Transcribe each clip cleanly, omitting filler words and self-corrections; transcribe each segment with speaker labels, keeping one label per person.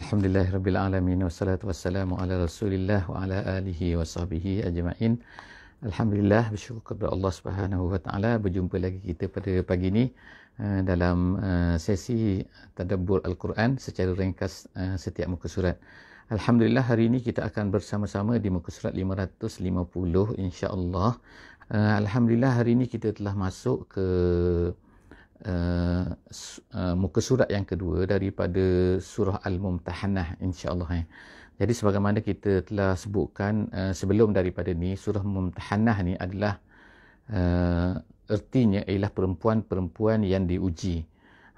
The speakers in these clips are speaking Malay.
Speaker 1: Alhamdulillahirabbil alamin wassalatu wassalamu ala Rasulillah wa ala alihi wa sahbihi ajma'in. Alhamdulillah, bersyukur kepada Allah Subhanahu wa taala, berjumpa lagi kita pada pagi ini dalam sesi tadabbur Al-Quran secara ringkas setiap muka surat. Alhamdulillah, hari ini kita akan bersama-sama di muka surat 550 insya-Allah. Alhamdulillah, hari ini kita telah masuk ke muka surat yang kedua daripada surah Al-Mumtahanah insya-Allah. Jadi sebagaimana kita telah sebutkan sebelum daripada ni, surah Mumtahanah ni adalah ertinya ialah perempuan-perempuan yang diuji.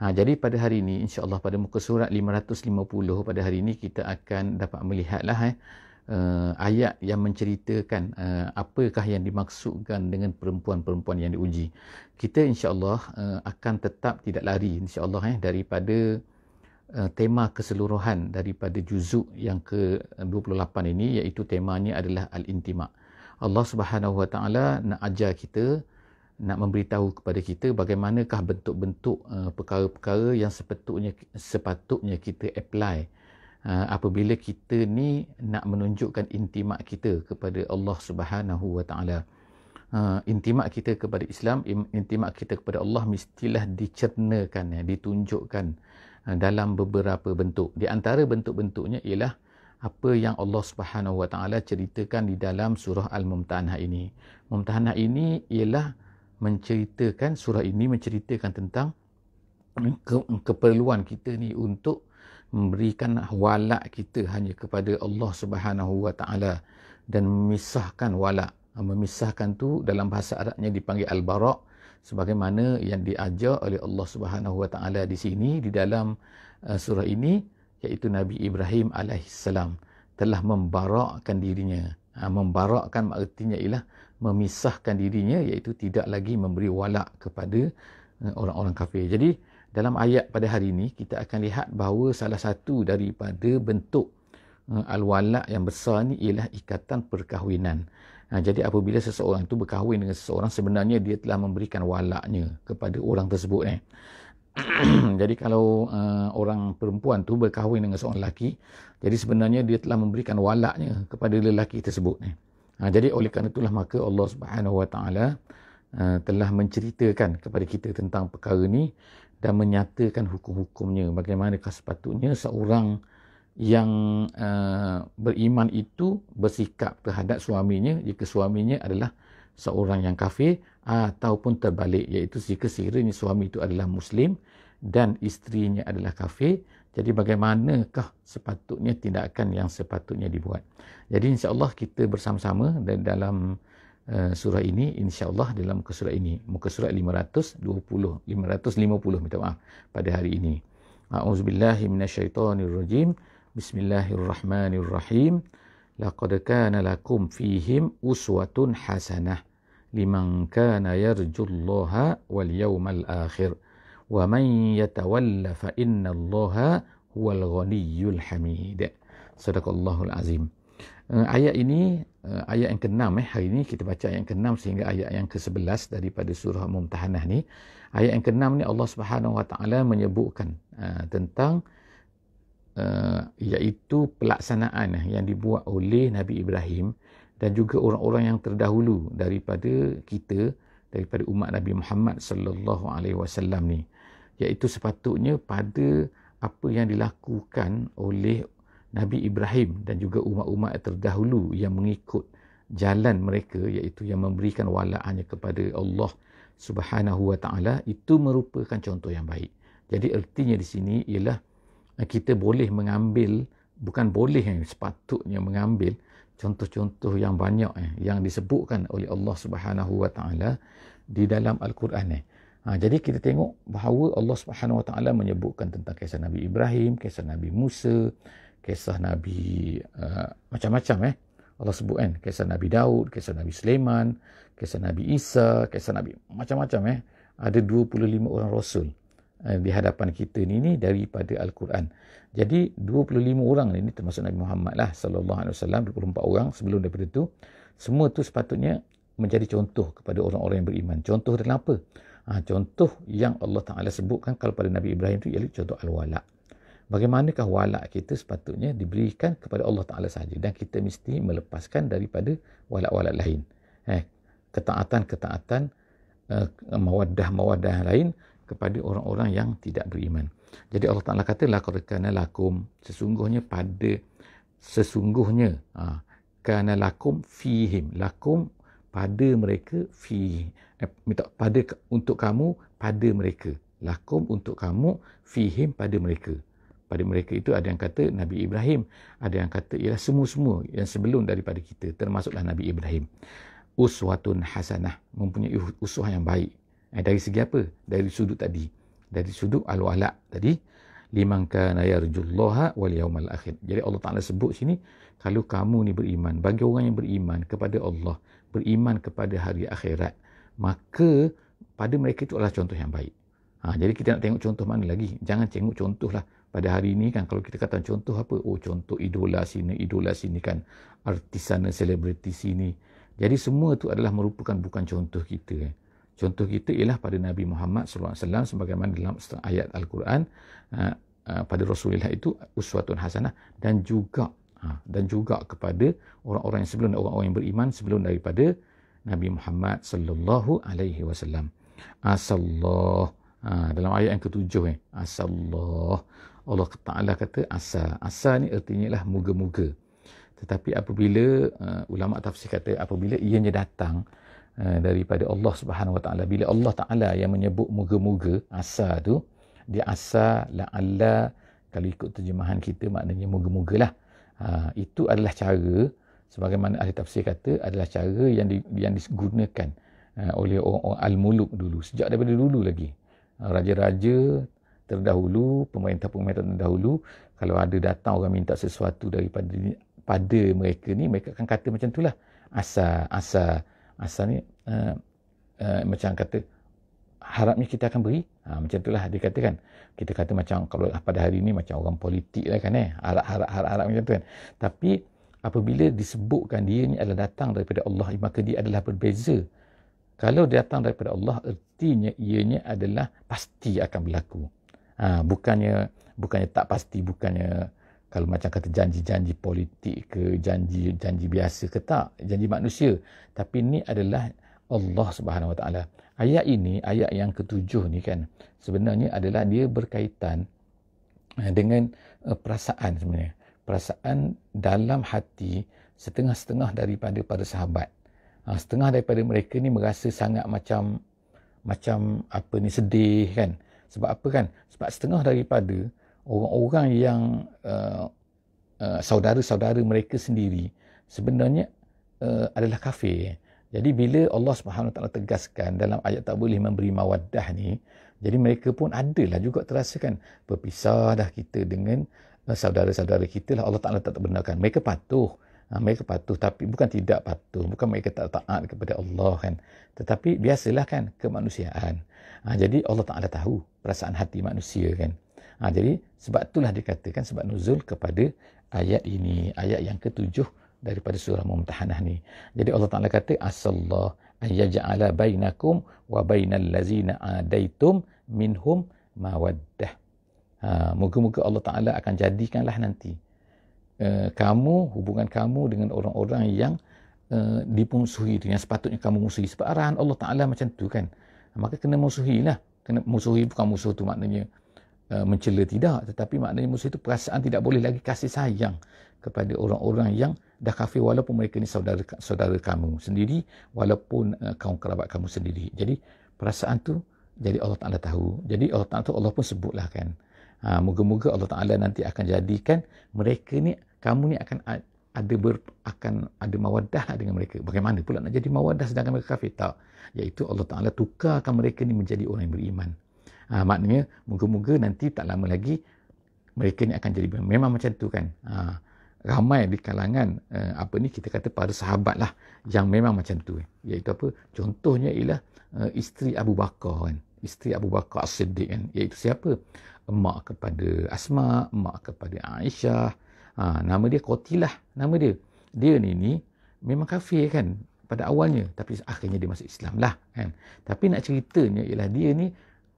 Speaker 1: Jadi pada hari ini insya-Allah pada muka surat 550 pada hari ini kita akan dapat melihatlah ayat yang menceritakan apakah yang dimaksudkan dengan perempuan-perempuan yang diuji. Kita insya-Allah akan tetap tidak lari insya-Allah daripada tema keseluruhan daripada juzuk yang ke-28 ini, iaitu temanya adalah Al-Intima'. Allah Subhanahu Wa Taala nak ajar kita, nak memberitahu kepada kita bagaimanakah bentuk-bentuk perkara-perkara yang sepatutnya kita apply apabila kita ni nak menunjukkan intimat kita kepada Allah Subhanahu Wa Taala. Intimat kita kepada Islam, intimat kita kepada Allah mestilah dicernakan, ditunjukkan dalam beberapa bentuk. Di antara bentuk-bentuknya ialah apa yang Allah Subhanahu Wa Taala ceritakan di dalam surah Al-Mumtahanah ini. Mumtahanah ini ialah menceritakan, surah ini menceritakan tentang keperluan kita ni untuk memberikan walak kita hanya kepada Allah Subhanahu Wa Taala dan memisahkan walak. Memisahkan tu dalam bahasa Arabnya dipanggil al-bara', sebagaimana yang diajar oleh Allah Subhanahu Wa Taala di sini di dalam surah ini, iaitu Nabi Ibrahim alaihissalam telah membarakkan dirinya. Membarakkan artinya ialah memisahkan dirinya, iaitu tidak lagi memberi walak kepada orang-orang kafir. Jadi dalam ayat pada hari ini kita akan lihat bahawa salah satu daripada bentuk al-walak yang besar ni ialah ikatan perkahwinan. Jadi apabila seseorang itu berkahwin dengan seseorang, sebenarnya dia telah memberikan walaknya kepada orang tersebut. Jadi kalau orang perempuan tu berkahwin dengan seorang lelaki, jadi sebenarnya dia telah memberikan walaknya kepada lelaki tersebut. Jadi oleh kerana itulah maka Allah Subhanahu Wa Taala telah menceritakan kepada kita tentang perkara ni dan menyatakan hukum-hukumnya. Bagaimanakah sepatutnya seorang yang beriman itu bersikap terhadap suaminya jika suaminya adalah seorang yang kafir, ataupun terbalik, iaitu jika sekiranya suami itu adalah Muslim dan isterinya adalah kafir, jadi bagaimanakah sepatutnya tindakan yang sepatutnya dibuat. Jadi insya-Allah kita bersama-sama dalam surah ini, insya-Allah dalam muka surat ini, muka surat 550 minta maaf pada hari ini. A'udzubillahi minasyaitonirrajim. Bismillahirrahmanirrahim. Laqad kana lakum fihim uswatun hasanah liman kana yarjullaha wal yawmal akhir wa man yatawalla fa innallaha huwal ghaniyyul hamid. Sadaqallahul azim. Ayat ini ayat yang ke-6 hari ini kita baca ayat yang ke-6 sehingga ayat yang ke-11 daripada surah Mumtahanah ni. Ayat yang ke-6 ni Allah Subhanahu Wa Taala menyebutkan tentang iaitu pelaksanaan yang dibuat oleh Nabi Ibrahim dan juga orang-orang yang terdahulu daripada kita, daripada umat Nabi Muhammad sallallahu alaihi wasallam ni, iaitu sepatutnya pada apa yang dilakukan oleh Nabi Ibrahim dan juga umat-umat terdahulu yang mengikut jalan mereka, iaitu yang memberikan walak hanya kepada Allah Subhanahu Wa Taala, itu merupakan contoh yang baik. Jadi ertinya di sini ialah kita boleh mengambil, bukan boleh, sepatutnya mengambil contoh-contoh yang banyak yang disebutkan oleh Allah Subhanahu Wa Taala di dalam Al-Quran. Jadi kita tengok bahawa Allah Subhanahu Wa Taala menyebutkan tentang kisah Nabi Ibrahim, kisah Nabi Musa, kisah Nabi macam-macam Allah sebut kisah Nabi Daud, kisah Nabi Sulaiman, kisah Nabi Isa, kisah Nabi macam-macam ada 25 orang rasul di hadapan kita ni daripada Al-Quran. Jadi 25 orang ini termasuk Nabi Muhammad lah sallallahu alaihi wasallam, 24 orang sebelum daripada itu. Semua tu sepatutnya menjadi contoh kepada orang-orang yang beriman. Contoh dalam apa? Contoh yang Allah Taala sebutkan kalau pada Nabi Ibrahim tu ialah contoh al-wala. Bagaimanakah wala' kita sepatutnya diberikan kepada Allah Ta'ala sahaja, dan kita mesti melepaskan daripada wala'-wala' lain. Ketaatan-ketaatan, mawaddah-mawaddah yang lain kepada orang-orang yang tidak beriman. Jadi Allah Ta'ala kata, laqad kana lakum, sesungguhnya kana lakum fihim, lakum pada mereka, untuk kamu pada mereka, lakum untuk kamu, fihim pada mereka. Pada mereka itu ada yang kata Nabi Ibrahim, ada yang kata ialah semua-semua yang sebelum daripada kita, termasuklah Nabi Ibrahim. Uswatun hasanah, mempunyai uswah yang baik. Dari segi apa? Dari sudut tadi, dari sudut al-wala' tadi, liman kana yarjullaha wal yawmal akhir. Jadi Allah Ta'ala sebut sini, kalau kamu ni beriman, bagi orang yang beriman kepada Allah, beriman kepada hari akhirat, maka pada mereka itu adalah contoh yang baik. Jadi kita nak tengok contoh mana lagi? Jangan tengok contoh lah. Pada hari ini kan, kalau kita kata contoh apa? Oh, contoh idola sini kan, artis sana, selebriti sini. Jadi semua itu adalah merupakan bukan contoh kita. Contoh kita ialah pada Nabi Muhammad SAW, sebagaimana dalam setengah ayat Al-Quran, pada Rasulullah itu uswatun hasanah, dan juga kepada orang-orang yang sebelum, orang-orang yang beriman sebelum daripada Nabi Muhammad sallallahu alaihi wasallam. Asallah, dalam ayat yang ketujuh, asallah, Allah Ta'ala kata asa ni artinya lah moga-moga. Tetapi apabila ulama tafsir kata apabila ianya datang daripada Allah Subhanahu Wa Ta'ala, bila Allah Ta'ala yang menyebut moga-moga, asa tu, dia asa la'alla, kalau ikut terjemahan kita maknanya moga-mogalah. Itu adalah cara, sebagaimana ahli tafsir kata, adalah cara yang digunakan oleh orang-orang al-muluk dulu, sejak daripada dulu lagi. Raja-raja terdahulu, pemerintah-pemerintah terdahulu, kalau ada datang orang minta sesuatu pada mereka ni, mereka akan kata macam itulah, asa ni macam kata harapnya kita akan beri, macam itulah dia katakan. Kita kata macam kalau pada hari ni macam orang politik lah kan, harap macam tu kan. Tapi apabila disebutkan dia ni adalah datang daripada Allah, maka dia adalah berbeza. Kalau datang daripada Allah, artinya ianya adalah pasti akan berlaku. Bukannya tak pasti, bukannya kalau macam kata janji-janji politik ke, janji biasa ke, tak, janji manusia. Tapi ini adalah Allah Subhanahu Wa Ta'ala. Ayat ini, ayat yang ketujuh ni kan, sebenarnya adalah dia berkaitan dengan perasaan sebenarnya. Perasaan dalam hati setengah-setengah daripada para sahabat. Setengah daripada mereka ni merasa sangat macam apa ni, sedih kan. Sebab apa kan? Sebab setengah daripada orang-orang yang saudara-saudara mereka sendiri sebenarnya adalah kafir. Jadi bila Allah Subhanahu Wa Taala tegaskan dalam ayat tak boleh memberi mawaddah ni, jadi mereka pun adalah juga terasakan berpisah dah kita dengan saudara-saudara kita lah. Allah Ta'ala tak benarkan. Mereka patuh, tapi bukan tidak patuh, bukan mereka tak taat kepada Allah kan, tetapi biasalah kan, kemanusiaan. Jadi Allah Ta'ala tahu perasaan hati manusia kan. Jadi sebab itulah dikatakan sebab nuzul kepada ayat ini, ayat yang ketujuh daripada surah Mumtahanah ni. Jadi Allah Ta'ala kata asallah an yaj'ala bainakum wa bainal ladzina adaitum minhum mawaddah. Moga-moga Allah Ta'ala akan jadikanlah nanti hubungan kamu dengan orang-orang yang dimusuhi itu, yang sepatutnya kamu musuhi. Sebab arahan Allah Ta'ala macam tu kan, maka kena musuhilah. Kena musuhi, bukan musuh tu maknanya mencela, tidak, tetapi maknanya musuh itu perasaan tidak boleh lagi kasih sayang kepada orang-orang yang dah kafir, walaupun mereka ni saudara kamu sendiri, walaupun kaum kerabat kamu sendiri. Jadi perasaan tu, jadi Allah Ta'ala tahu. Jadi Allah Ta'ala tu, Allah pun sebutlah kan, moga-moga Allah Ta'ala nanti akan jadikan mereka ni, kamu ni akan ada mawaddah dengan mereka. Bagaimana pula nak jadi mawaddah sedangkan mereka kafir? Tak, iaitu Allah Ta'ala tukarkan mereka ni menjadi orang yang beriman. Maknanya moga-moga nanti tak lama lagi mereka ni akan jadi beriman. Memang macam tu kan. Ramai di kalangan kita kata para sahabat lah yang memang macam tu, iaitu apa, contohnya ialah isteri Abu Bakar kan, isteri Abu Bakar As-Siddiq kan, iaitu siapa, emak kepada Asma, emak kepada Aisyah. Nama dia Qatilah, nama dia ni memang kafir kan pada awalnya, tapi akhirnya dia masuk Islam lah kan. Tapi nak ceritanya ialah dia ni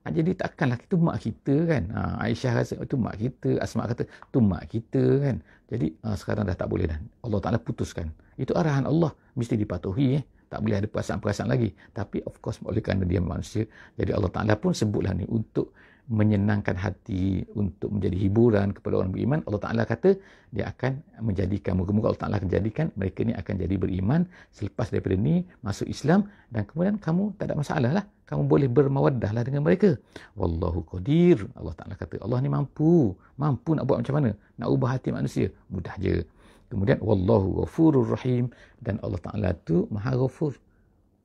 Speaker 1: Jadi takkanlah itu mak kita kan. Aisyah rasa itu mak kita, Asma kata itu mak kita kan. Jadi sekarang dah tak boleh dah. Allah Ta'ala putuskan. Itu arahan Allah, mesti dipatuhi. Tak boleh ada perasaan-perasaan lagi. Tapi of course oleh kerana dia manusia, jadi Allah Ta'ala pun sebutlah ni untuk menyenangkan hati, untuk menjadi hiburan kepada orang beriman. Allah Ta'ala kata dia akan menjadikan, moga-moga Allah Ta'ala akan jadikan mereka ni akan jadi beriman selepas daripada ni masuk Islam, dan kemudian kamu tak ada masalah lah, kamu boleh bermawaddah lah dengan mereka. Wallahu qadir. Allah Ta'ala kata Allah ni mampu nak buat macam mana, nak ubah hati manusia, mudah je. Kemudian wallahu ghafurur rahim, dan Allah Ta'ala tu maha ghafur.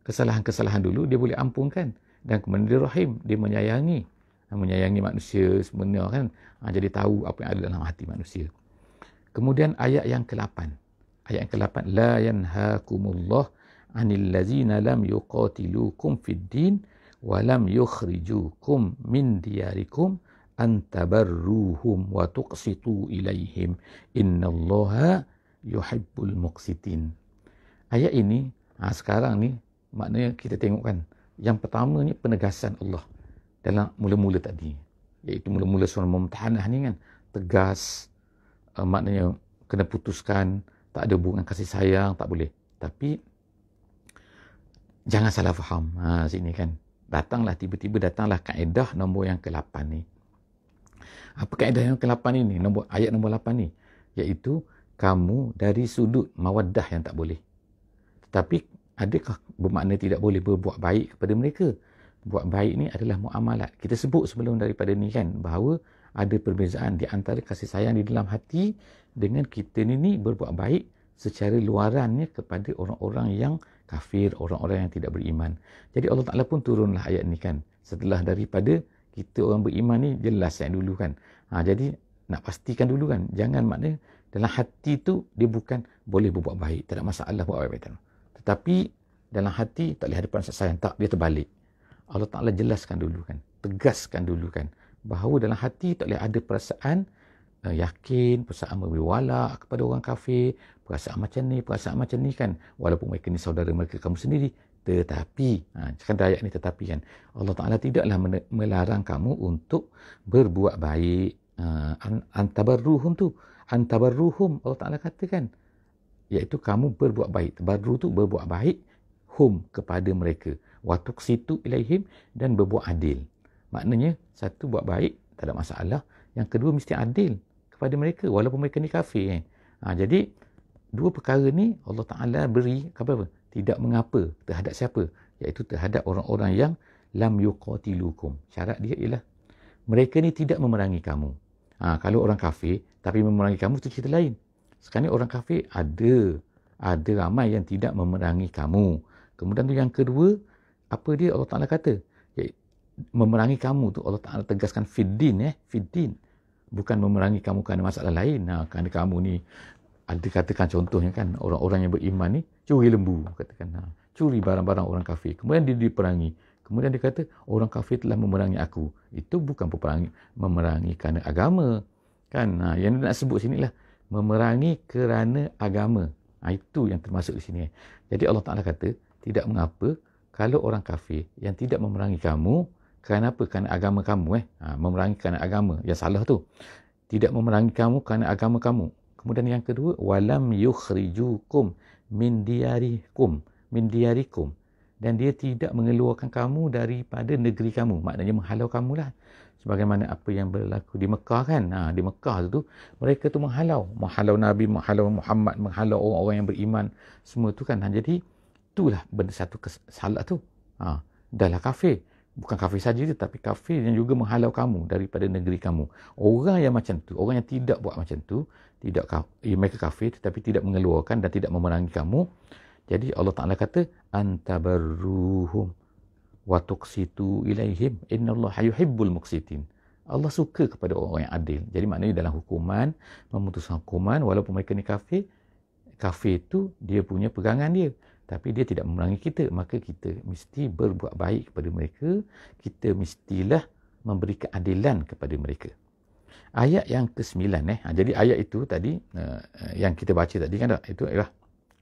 Speaker 1: Kesalahan-kesalahan dulu dia boleh ampunkan, dan kemudian dia rahim, dia menyayangi manusia sebenarnya kan. Jadi tahu apa yang ada dalam hati manusia. Kemudian ayat yang ke-8. Ayat yang ke-8, la yanhaakumullah 'anil ladzina lam yuqatilukum fid din wa lam yukhrijukum min diyarikum an tabarruhum wa tuqsitu ilaihim innallaha yuhibbul muqsitin. Ayat ini sekarang ni maknanya kita tengok kan, yang pertama ni penegasan Allah dalam mula-mula tadi, iaitu mula-mula surah Mumtahanah ni kan, tegas, maknanya kena putuskan, tak ada hubungan kasih sayang, tak boleh. Tapi jangan salah faham. Sini kan tiba-tiba datanglah kaedah nombor yang ke-8 ni. Apa kaedah yang ke-8 ini? Ayat nombor 8 ni, iaitu kamu dari sudut mawaddah yang tak boleh. Tetapi adakah bermakna tidak boleh berbuat baik kepada mereka? Buat baik ni adalah muamalat. Kita sebut sebelum daripada ni kan, bahawa ada perbezaan di antara kasih sayang di dalam hati dengan kita ni berbuat baik secara luarannya kepada orang-orang yang kafir, orang-orang yang tidak beriman. Jadi Allah Ta'ala pun turunlah ayat ni kan, setelah daripada kita orang beriman ni jelas yang dulu kan. Jadi nak pastikan dulu kan, jangan makna dalam hati tu dia bukan boleh berbuat baik, tak ada masalah buat baik. Tetapi dalam hati tak boleh ada perasaan sayang, tak, dia terbalik. Allah Ta'ala jelaskan dulu kan, tegaskan dulu kan, bahawa dalam hati tak boleh ada perasaan yakin, perasaan memberi wala kepada orang kafir, perasaan macam ni kan, walaupun mereka ni saudara mereka kamu sendiri. Tetapi, kan ayat ni tetapi kan, Allah Ta'ala tidaklah melarang kamu untuk berbuat baik. Antabarruhum tu, antabarruhum Allah Ta'ala katakan, iaitu kamu berbuat baik. Tabarru tu berbuat baik, hum kepada mereka, wa tuqsitu ilaihim, dan berbuat adil. Maknanya satu buat baik tak ada masalah, yang kedua mesti adil kepada mereka walaupun mereka ni kafir. Jadi dua perkara ni Allah Ta'ala beri apa? Tidak mengapa terhadap siapa? Iaitu terhadap orang-orang yang lam yuqatilukum. Syarat dia ialah mereka ni tidak memerangi kamu. Kalau orang kafir tapi memerangi kamu itu cerita lain. Sekarang ni orang kafir ada ramai yang tidak memerangi kamu. Kemudian tu yang kedua, apa dia Allah Ta'ala kata? Memerangi kamu tu Allah Ta'ala tegaskan fiddin, fiddin. Bukan memerangi kamu kerana masalah lain. Kerana kamu ni, ada katakan contohnya kan, orang-orang yang beriman ni curi lembu, katakan. Curi barang-barang orang kafir. Kemudian dia diperangi. Kemudian dia kata, orang kafir telah memerangi aku. Itu bukan memerangi kerana agama. Kan? Yang dia nak sebut sini lah, memerangi kerana agama. Itu yang termasuk di sini. Jadi Allah Ta'ala kata, tidak mengapa kalau orang kafir yang tidak memerangi kamu, kerana apa? Kerana agama kamu. Memerangi kerana agama. Yang salah tu. Tidak memerangi kamu kerana agama kamu. Kemudian yang kedua, walam yukhrijukum min diyarikum. Dan dia tidak mengeluarkan kamu daripada negeri kamu. Maknanya menghalau kamu lah. Sebagaimana apa yang berlaku di Mekah kan. Di Mekah tu, mereka tu menghalau Nabi, menghalau Muhammad, menghalau orang-orang yang beriman. Semua tu kan. Jadi, itulah benda satu salah tu. Dahlah kafir. Bukan kafir saja tu, tapi kafir yang juga menghalau kamu daripada negeri kamu. Orang yang macam tu, orang yang tidak buat macam tu, mereka kafir tetapi tidak mengeluarkan dan tidak memerangi kamu. Jadi Allah Ta'ala kata, antabarruhum wa tuqsitu ilaihim innallaha yuhibbul muqsitin. Allah suka kepada orang yang adil. Jadi maknanya dalam hukuman, memutuskan hukuman, walaupun mereka ni kafir tu dia punya pegangan dia. Tapi dia tidak memerangi kita, maka kita mesti berbuat baik kepada mereka. Kita mestilah memberi keadilan kepada mereka. Ayat yang ke-9. Jadi ayat itu tadi, yang kita baca tadi kan, itu ialah,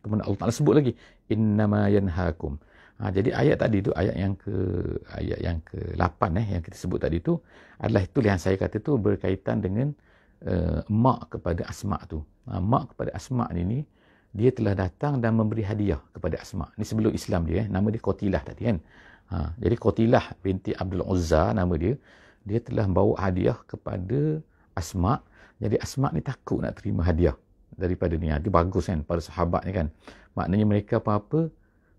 Speaker 1: kemudian Allah Ta'ala sebut lagi, innama yanhaakum. Jadi ayat tadi tu, ayat yang ke-8 yang kita sebut tadi tu adalah itu yang saya kata tu berkaitan dengan mak kepada Asma tu. Mak kepada Asma ni dia telah datang dan memberi hadiah kepada Asma. Ni sebelum Islam dia, nama dia Qatilah tadi kan. Jadi Qatilah binti Abdul Uzza nama dia. Dia telah bawa hadiah kepada Asma. Jadi Asma ni takut nak terima hadiah daripada ni. Dia bagus kan para sahabat ni kan. Maknanya mereka apa-apa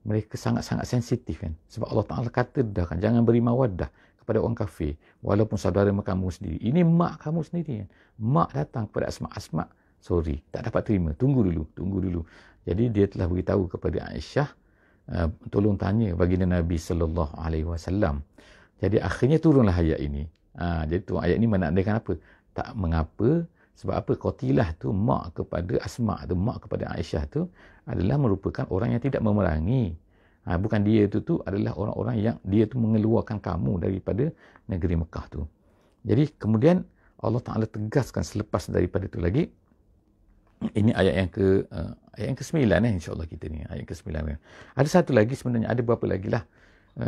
Speaker 1: mereka sangat-sangat sensitif kan. Sebab Allah Ta'ala kata dah kan, jangan beri mawaddah kepada orang kafir walaupun saudara kamu sendiri. Ini mak kamu sendiri kan. Mak datang kepada Asma. Asma, sorry, tak dapat terima. Tunggu dulu. Jadi dia telah beritahu kepada Aisyah, tolong tanya baginda Nabi sallallahu alaihi wasallam. Jadi akhirnya turunlah ayat ini. Jadi tu ayat ini menandakan apa? Tak mengapa. Sebab apa? Qatilah tu mak kepada Asma tu, mak kepada Aisyah tu adalah merupakan orang yang tidak memerangi. Bukan dia tu adalah orang-orang yang dia tu mengeluarkan kamu daripada negeri Mekah tu. Jadi kemudian Allah Ta'ala tegaskan selepas daripada itu lagi. Ini ayat yang ke-9 insya-Allah kita ni. Ayat ke-9. Ada satu lagi sebenarnya, ada berapa lagi lah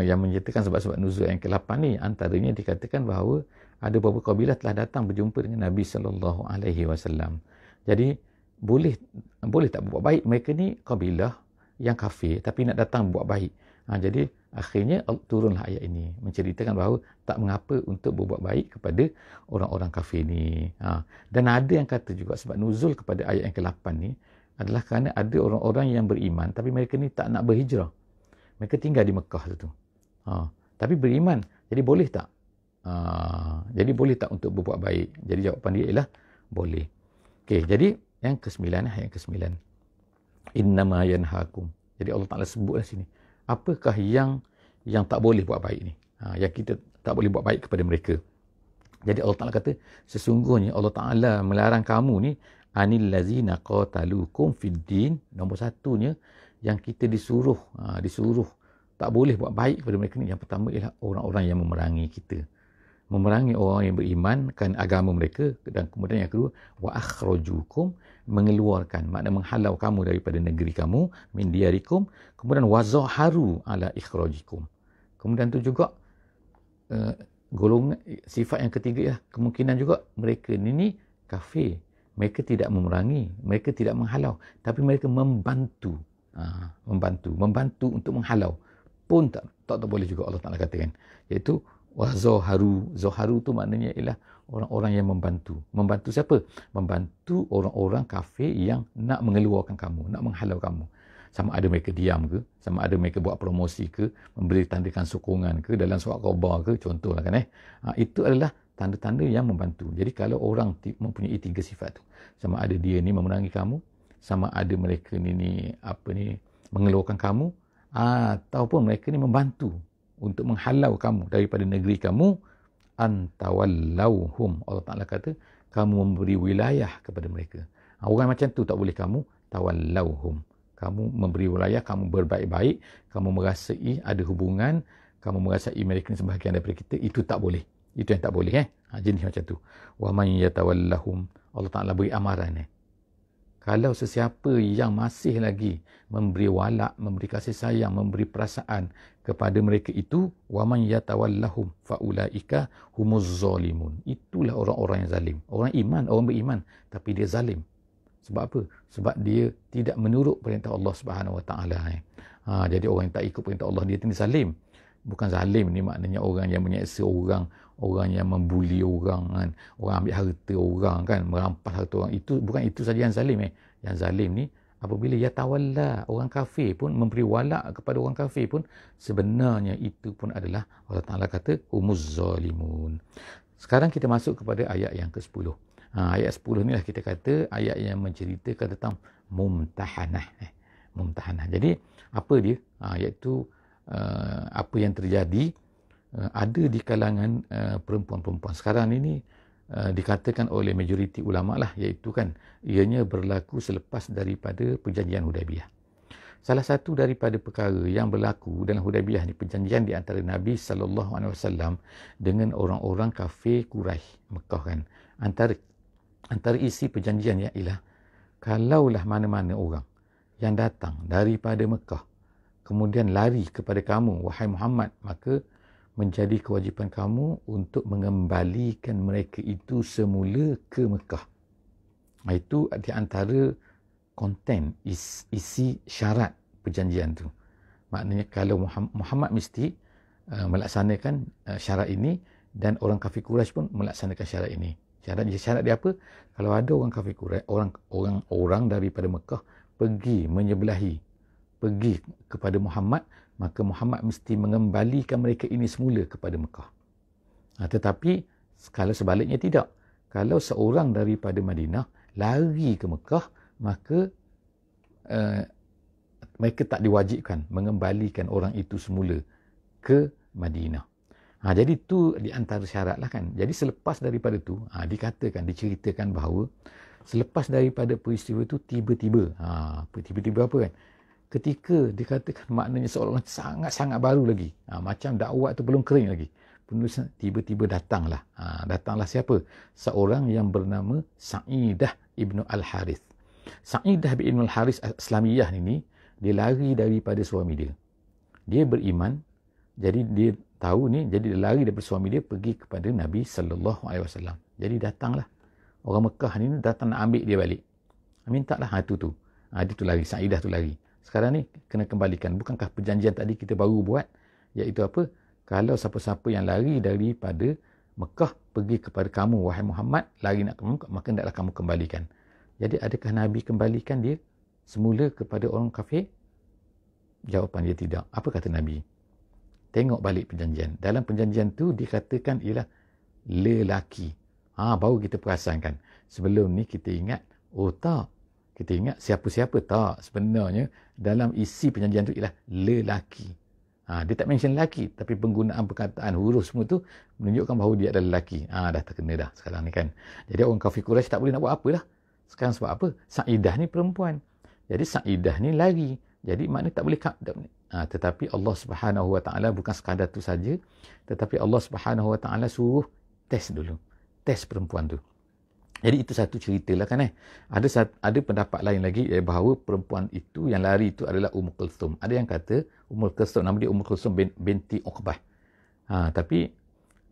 Speaker 1: yang menyertakan sebab-sebab nuzul yang ke-8 ni. Antaranya dikatakan bahawa ada beberapa kabilah telah datang berjumpa dengan Nabi sallallahu alaihi wasallam. Jadi boleh tak buat baik, mereka ni kabilah yang kafir tapi nak datang buat baik. Jadi akhirnya turunlah ayat ini menceritakan bahawa tak mengapa untuk berbuat baik kepada orang-orang kafir ni. Dan ada yang kata juga sebab nuzul kepada ayat yang ke-8 ni adalah kerana ada orang-orang yang beriman tapi mereka ni tak nak berhijrah. Mereka tinggal di Mekah tu. Tapi beriman. Jadi boleh tak? Jadi boleh tak untuk berbuat baik? Jadi jawapan dia ialah boleh. Okey, jadi yang ke-9 yang ke-9. Innama yanhaakum. Jadi Allah Taala sebutlah sini. Apakah yang tak boleh buat baik ni? Yang kita tak boleh buat baik kepada mereka. Jadi Allah Taala kata, sesungguhnya Allah Taala melarang kamu ni anil ladzina qataluukum fid din. Nombor satunya yang kita disuruh tak boleh buat baik kepada mereka ni. Yang pertama ialah orang-orang yang memerangi kita. Memerangi orang yang beriman kan agama mereka. Dan kemudian yang kedua, wa akhrajukum, mengeluarkan, makna menghalau kamu daripada negeri kamu, min diyarikum. Kemudian wazaharu ala ikhrajikum. Kemudian tu juga golongan sifat yang ketiga ya, kemungkinan juga mereka ni kafir. Mereka tidak memerangi, mereka tidak menghalau, tapi mereka membantu. Membantu untuk menghalau pun tak boleh juga Allah Taala katakan. Iaitu wazaharu. Zaharu tu maknanya ialah orang-orang yang membantu. Membantu siapa? Membantu orang-orang kafir yang nak mengeluarkan kamu, nak menghalau kamu. Sama ada mereka diam ke, sama ada mereka buat promosi ke, memberi tandakan sokongan ke dalam surat khabar ke, contohlah kan itu adalah tanda-tanda yang membantu. Jadi kalau orang mempunyai tiga sifat tu, sama ada dia ni memerangi kamu, sama ada mereka ni mengeluarkan kamu, ataupun mereka ni membantu untuk menghalau kamu daripada negeri kamu, antawallauhum. Allah Ta'ala kata, kamu memberi wilayah kepada mereka. Orang macam tu tak boleh kamu tawallauhum. Kamu memberi wilayah, kamu berbaik-baik, kamu merasai ada hubungan, kamu merasai mereka ni sebahagian daripada kita, itu tak boleh. Itu yang tak boleh jenis macam tu. Wa man yatawallahum. Allah Ta'ala beri amaran kalau sesiapa yang masih lagi memberi walak, memberi kasih sayang, memberi perasaan kepada mereka itu, wa man yatawallahum faulaika humuz zalimun. Itulah orang-orang yang zalim. Orang iman, orang beriman tapi dia zalim. Sebab apa? Sebab dia tidak menurut perintah Allah Subhanahu Wa Taala. Jadi orang yang tak ikut perintah Allah, dia tidak zalim. Bukan zalim ni maknanya orang yang menyeksa orang, orang yang membuli orang kan, orang ambil harta orang kan, merampas harta orang. Itu bukan itu saja yang zalim Yang zalim ni apabila yatawalla, orang kafir pun memberi walak kepada orang kafir pun, sebenarnya itu pun adalah Allah Taala kata humuz zalimun. Sekarang kita masuk kepada ayat yang ke-10. Ayat 10 ni lah kita kata ayat yang menceritakan tentang mumtahanah. Mumtahanah. Jadi apa dia? Iaitu apa yang terjadi ada di kalangan perempuan-perempuan. Sekarang ini dikatakan oleh majoriti ulama lah, iaitu kan ianya berlaku selepas daripada perjanjian Hudaibiyah. Salah satu daripada perkara yang berlaku dalam Hudaibiyah ni, perjanjian di antara Nabi SAW dengan orang-orang kafir Quraisy Mekah kan. Antara isi perjanjiannya ialah kalaulah mana-mana orang yang datang daripada Mekah kemudian lari kepada kamu, wahai Muhammad, maka menjadi kewajipan kamu untuk mengembalikan mereka itu semula ke Mekah. Itu di antara konten, isi syarat perjanjian tu. Maknanya kalau Muhammad mesti melaksanakan syarat ini, dan orang kafir Quraisy pun melaksanakan syarat ini. Syarat dia apa? Kalau ada orang kafir Quraisy, orang daripada Mekah pergi kepada Muhammad, maka Muhammad mesti mengembalikan mereka ini semula kepada Mekah. Tetapi kalau sebaliknya tidak. Kalau seorang daripada Madinah lari ke Mekah, maka mereka tak diwajibkan mengembalikan orang itu semula ke Madinah. Jadi itu di antara syarat lah kan. Jadi selepas daripada tu, diceritakan bahawa selepas daripada peristiwa itu tiba-tiba apa kan? Ketika dikatakan maknanya seolah-olah sangat-sangat baru lagi. Macam dakwah tu belum kering lagi. Penulisan tiba-tiba datanglah. Datanglah siapa? Seorang yang bernama Sa'idah ibnu Al-Harith. Sa'idah ibnu Al-Harith Islamiyah ini, dia lari daripada suami dia. Dia beriman, jadi dia tahu ni, jadi dia lari daripada suami dia pergi kepada Nabi SAW. Jadi datanglah orang Mekah ni datang nak ambil dia balik. Mintalah tu. Dia tu lari, Sa'idah tu lari. Sekarang ni kena kembalikan. Bukankah perjanjian tadi kita baru buat? Iaitu apa? Kalau siapa-siapa yang lari daripada Mekah pergi kepada kamu, wahai Muhammad, lari nak ke Mekah, maka hendaklah kamu kembalikan. Jadi adakah Nabi kembalikan dia semula kepada orang kafir? Jawapan dia tidak. Apa kata Nabi? Tengok balik perjanjian. Dalam perjanjian tu dikatakan ialah lelaki. Baru kita perasankan. Sebelum ni kita ingat, tak. Kita ingat siapa-siapa, tak. Sebenarnya dalam isi perjanjian tu ialah lelaki. Dia tak mention lelaki, tapi penggunaan perkataan huruf semua tu menunjukkan bahawa dia adalah lelaki. Dah terkena dah sekarang ni kan. Jadi orang kafir Quraisy tak boleh nak buat apa dah. Sekarang sebab apa? Sa'idah ni perempuan. Jadi Sa'idah ni lari. Jadi maknanya tak boleh tetapi Allah Subhanahu Wa Taala bukan sekadar tu saja, tetapi Allah Subhanahu Wa Taala suruh test dulu. Test perempuan tu. Jadi itu satu cerita lah kan. Ada pendapat lain lagi bahawa perempuan itu yang lari itu adalah Ummu Kulthum. Ada yang kata Ummu Kulthum, nama dia Ummu Kulthum binti Uqbah. Tapi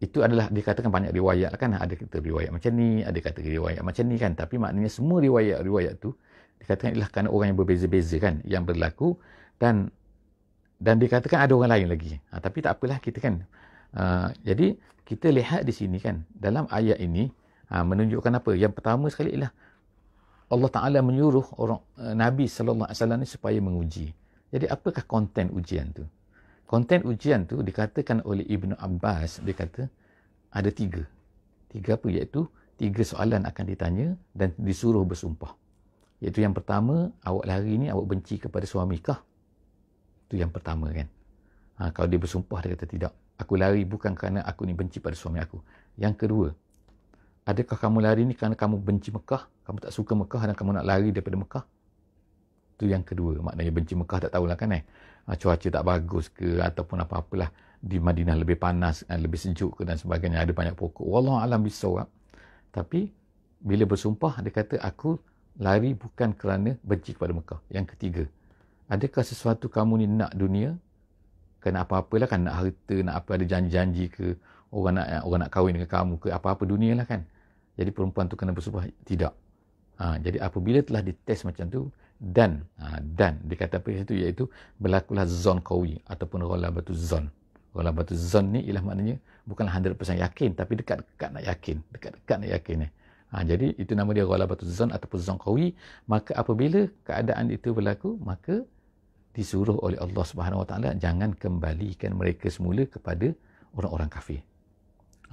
Speaker 1: itu adalah dikatakan banyak riwayat lah kan. Ada kata riwayat macam ni, ada kata riwayat macam ni kan. Tapi maknanya semua riwayat tu dikatakan ialah kerana orang yang berbeza-beza kan yang berlaku, dan dikatakan ada orang lain lagi. Tapi tak apalah kita kan. Jadi kita lihat di sini kan, dalam ayat ini menunjukkan apa? Yang pertama sekali ialah Allah Ta'ala menyuruh orang Nabi SAW ni supaya menguji. Jadi apakah konten ujian tu? Konten ujian tu dikatakan oleh Ibnu Abbas, dia kata ada tiga. Tiga apa? Iaitu 3 soalan akan ditanya dan disuruh bersumpah. Iaitu yang pertama, awak lari ni awak benci kepada suami kah? Itu yang pertama kan. Kalau dia bersumpah, dia kata tidak. Aku lari bukan kerana aku ni benci pada suami aku. Yang kedua, adakah kamu lari ni kerana kamu benci Mekah? Kamu tak suka Mekah dan kamu nak lari daripada Mekah? Itu yang kedua. Maknanya benci Mekah tak tahulah kan cuaca tak bagus ke ataupun apa-apalah. Di Madinah lebih panas, lebih sejuk ke dan sebagainya. Ada banyak pokok. Wallahualam bisawab. Tapi bila bersumpah, dia kata aku lari bukan kerana benci kepada Mekah. Yang ketiga, adakah sesuatu kamu ni nak dunia? Kerana apa-apalah kan, nak harta, nak apa, ada janji-janji ke, orang nak kahwin dengan kamu ke, apa-apa dunia lah kan. Jadi perempuan tu kena bersumpah tidak. Jadi apabila telah dites macam tu, dan dikata apa itu, iaitu berlakulah zon qawi ataupun ghalabatuz zon. Ghalabatuz zon ni ialah maknanya bukanlah 100% yakin, tapi dekat-dekat nak yakin. Dekat-dekat nak yakin jadi itu nama dia ghalabatuz zon ataupun zon qawi. Maka apabila keadaan itu berlaku, maka disuruh oleh Allah Subhanahu Wa Taala jangan kembalikan mereka semula kepada orang-orang kafir.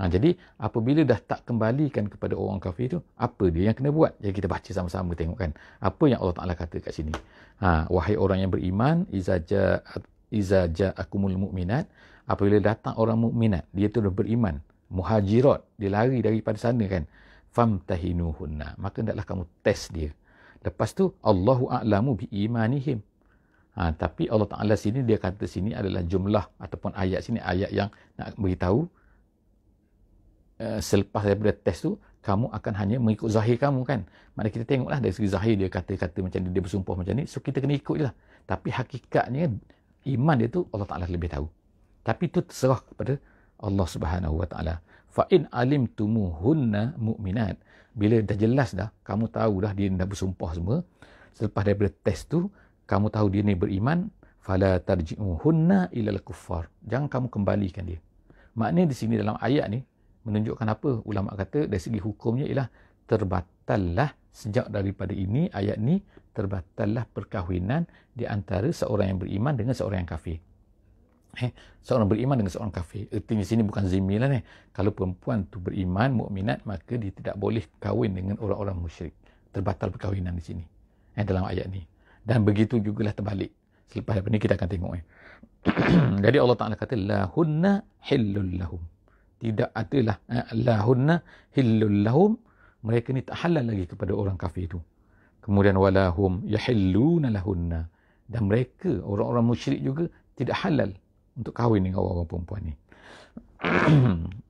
Speaker 1: Jadi apabila dah tak kembalikan kepada orang kafir itu, apa dia yang kena buat? Jadi kita baca sama-sama tengok kan. Apa yang Allah Taala kata kat sini. Wahai orang yang beriman, iza ja'akumul mu'minat, apabila datang orang mukminat, dia tu dah beriman, muhajirat, dia lari daripada sana kan. Famtahinuhunna, maka hendaklah kamu test dia. Lepas tu Allahu a'lamu bi imanihim. Tapi Allah Ta'ala sini, dia kata sini adalah jumlah ataupun ayat sini, ayat yang nak beritahu selepas daripada test tu, kamu akan hanya mengikut zahir kamu kan. Maknanya kita tengoklah dari segi zahir dia kata-kata macam ni, dia bersumpah macam ni, so kita kena ikut je lah. Tapi hakikatnya Iman dia tu Allah Ta'ala lebih tahu. Tapi itu terserah kepada Allah Subhanahu Wa Ta'ala. Fa in alimtumuhunna mu'minat. Bila dah jelas dah, kamu tahu dah dia dah bersumpah semua. Selepas daripada test tu, kamu tahu dia ni beriman, fala tarji'uhunna ilal kuffar. Jangan kamu kembalikan dia. Maknanya di sini dalam ayat ni menunjukkan apa? Ulama kata dari segi hukumnya ialah terbatallah sejak daripada ini, ayat ni terbatallah perkahwinan di antara seorang yang beriman dengan seorang yang kafir. Seorang beriman dengan seorang kafir. Artinya sini bukan zimmi lah ni. Kalau perempuan tu beriman, mukminat, maka dia tidak boleh kahwin dengan orang-orang musyrik. Terbatal perkahwinan di sini. Dalam ayat ni. Dan begitu jugalah terbalik. Selepas daripada ni kita akan tengok. Jadi Allah Ta'ala kata, lahunna hillul lahum. Tidak adalah lahunna hillul lahum. Mereka ni tak halal lagi kepada orang kafir itu. Kemudian walahum yahilluna lahunna. Dan mereka, orang-orang musyrik juga tidak halal untuk kahwin dengan orang-orang perempuan ni.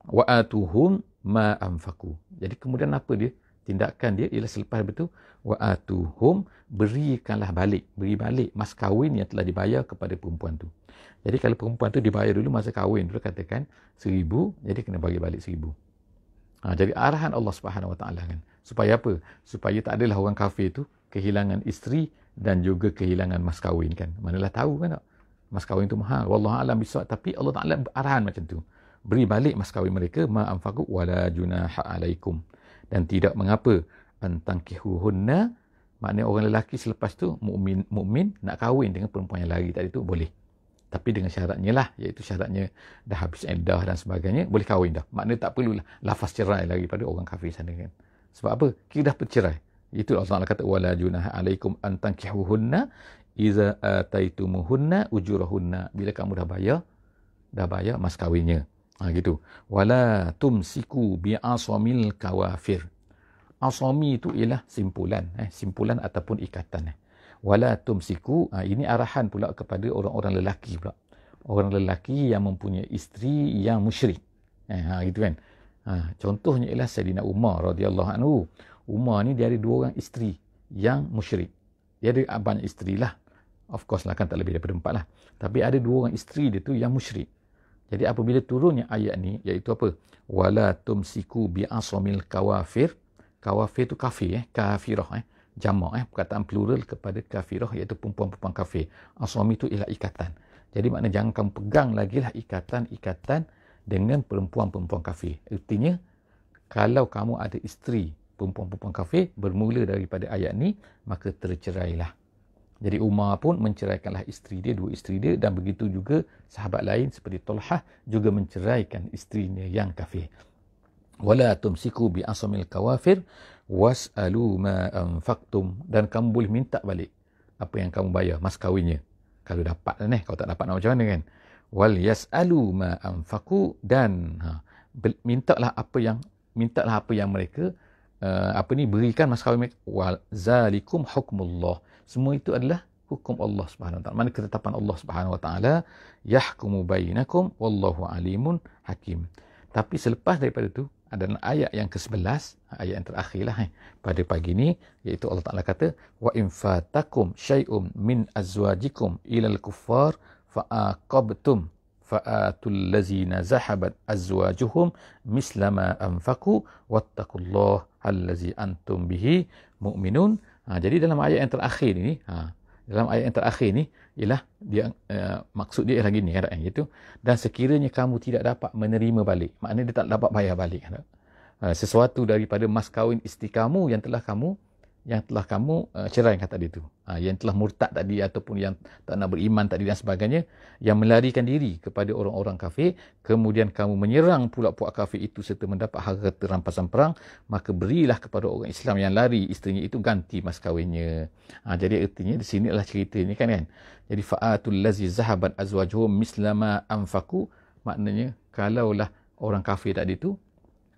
Speaker 1: Wa atuhum ma anfaqu. Jadi kemudian apa dia? Tindakan dia ialah selepas itu wa atuhum, berikanlah balik, beri balik mas kahwin yang telah dibayar kepada perempuan tu. Jadi kalau perempuan tu dibayar dulu masa kahwin dulu katakan 1,000, jadi kena bagi balik 1,000. Jadi arahan Allah Subhanahu Wa Taala kan. Supaya apa? Supaya tak adalah orang kafir tu kehilangan isteri dan juga kehilangan mas kahwin kan. Manalah tahu kan tak? Mas kahwin tu mahal. Wallahu a'lam bissawab. Tapi Allah Ta'ala arahan macam tu. Beri balik mas kahwin mereka ma anfaqu wala junaha alaikum. Dan tidak mengapa antangkihuhunna, maknanya orang lelaki selepas tu mukmin nak kahwin dengan perempuan yang lari tadi tu boleh. Tapi dengan syaratnya lah, iaitu syaratnya dah habis iddah dan sebagainya, boleh kahwin dah. Maknanya tak perlulah lafaz cerai lagi pada orang kafir sana kan. Sebab apa? Kita dah bercerai. Itu Allah Ta'ala kata wala junaha alaikum antangkihuhunna iza ataitumuhunna ujurahunna. Bila kamu dah bayar mas kahwinnya. Gitu. Wala tumsiku bi'asamil kawafir. Asami itu ialah simpulan, simpulan ataupun ikatan. Wala tumsiku, ini arahan pula kepada orang-orang lelaki pula. Orang lelaki yang mempunyai isteri yang musyrik. Gitu kan. Contohnya ialah Sayyidina Umar radhiyallahu anhu. Umar ni dia ada 2 orang isteri yang musyrik. Dia ada banyak isteri lah. Of course lah kan tak lebih daripada 4 lah. Tapi ada 2 orang isteri dia tu yang musyrik. Jadi apabila turunnya ayat ni, iaitu apa? Wala tumsiku bi'asamil kawafir. Kawafir tu kafir, kafirah. Jamak, perkataan plural kepada kafirah, iaitu perempuan-perempuan kafir. Asami tu ialah ikatan. Jadi maknanya jangan kamu pegang lagi lah ikatan-ikatan dengan perempuan-perempuan kafir. Artinya, kalau kamu ada isteri perempuan-perempuan kafir, bermula daripada ayat ni, maka tercerailah. Jadi Umar pun menceraikanlah isteri dia, 2 isteri dia, dan begitu juga sahabat lain seperti Talhah juga menceraikan isterinya yang kafir. Wala tumsiku bi'asamil kawafir was'alu ma anfaqtum. Dan kamu boleh minta balik apa yang kamu bayar mas kahwinnya. Kalau dapat lah kalau tak dapat nak macam mana kan. Wal yas'alu ma anfaqu, dan mintalah apa yang mereka berikan mas kahwin mereka. Wal zalikum hukmullah. Semua itu adalah hukum Allah Subhanahu Wa Taala. Mana ketetapan Allah Subhanahu Wa Taala, yahkumu bainakum wallahu alimun hakim. Tapi selepas daripada itu ada ayat yang ke-11, ayat yang terakhirlah pada pagi ni, iaitu Allah Taala kata wa in fatakum syai'um min azwajikum ilal kuffar fa'aqabtum fa'atul ladzina zahabat azwajuhum mislama anfaqu wattaqullaha allazi antum bihi mu'minun. Jadi dalam ayat yang terakhir ni, ialah dia maksud dia ialah gini kan, iaitu dan sekiranya kamu tidak dapat menerima balik, maknanya dia tak dapat bayar balik sesuatu daripada mas kahwin isteri kamu yang telah kamu ceraikan tadi tu, yang telah murtad tadi ataupun yang tak nak beriman tadi dan sebagainya, yang melarikan diri kepada orang-orang kafir, kemudian kamu menyerang pula puak kafir itu serta mendapat harta rampasan perang, maka berilah kepada orang Islam yang lari isterinya itu ganti mas kahwinnya. Jadi artinya di sini adalah cerita ni kan. Jadi fa'atul lazi zahabat azwajuhum mislama anfaqu, maknanya kalaulah orang kafir tadi tu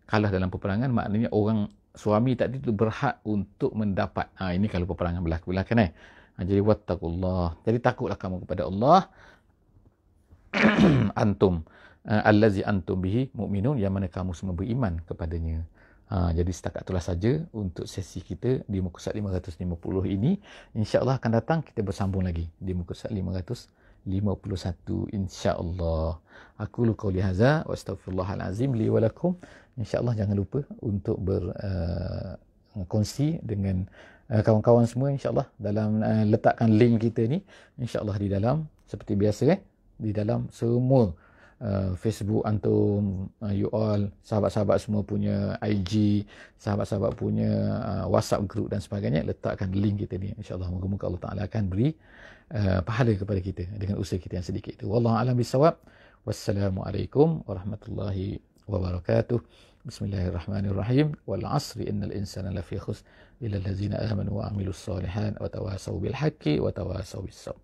Speaker 1: kalah dalam peperangan, maknanya orang suami tadi tu berhak untuk mendapat. Ini kalau peperangan berlaku kan. Jadi wattaqullah. Jadi takutlah kamu kepada Allah. Antum allazi antum bihi mu'minun, yang mana kamu semua beriman kepadanya. Jadi setakat itulah saja untuk sesi kita di muka surat 550 ini. InsyaAllah akan datang kita bersambung lagi di muka surat 551. insya-Allah. Aku lu qauli hadza wa astaghfirullahalazim li wa lakum. Insya-Allah jangan lupa untuk berkongsi dengan kawan-kawan semua, insya-Allah, dalam letakkan link kita ni, insya-Allah, di dalam, seperti biasa, di dalam semua Facebook antum, you all, sahabat-sahabat semua punya IG, sahabat-sahabat punya WhatsApp group dan sebagainya, letakkan link kita ni, insya-Allah. Moga-moga Allah Taala akan beri pahala kepada kita dengan usaha kita yang sedikit itu. Wallahu a'lam bissawab. Wassalamualaikum warahmatullahi wabarakatuh. Bismillahirrahmanirrahim. Wal 'asri innal insana lafi khusr illa allazina amanu wa 'amilus solihat wa tawasaw bil haqqi wa tawasaw bis sabr.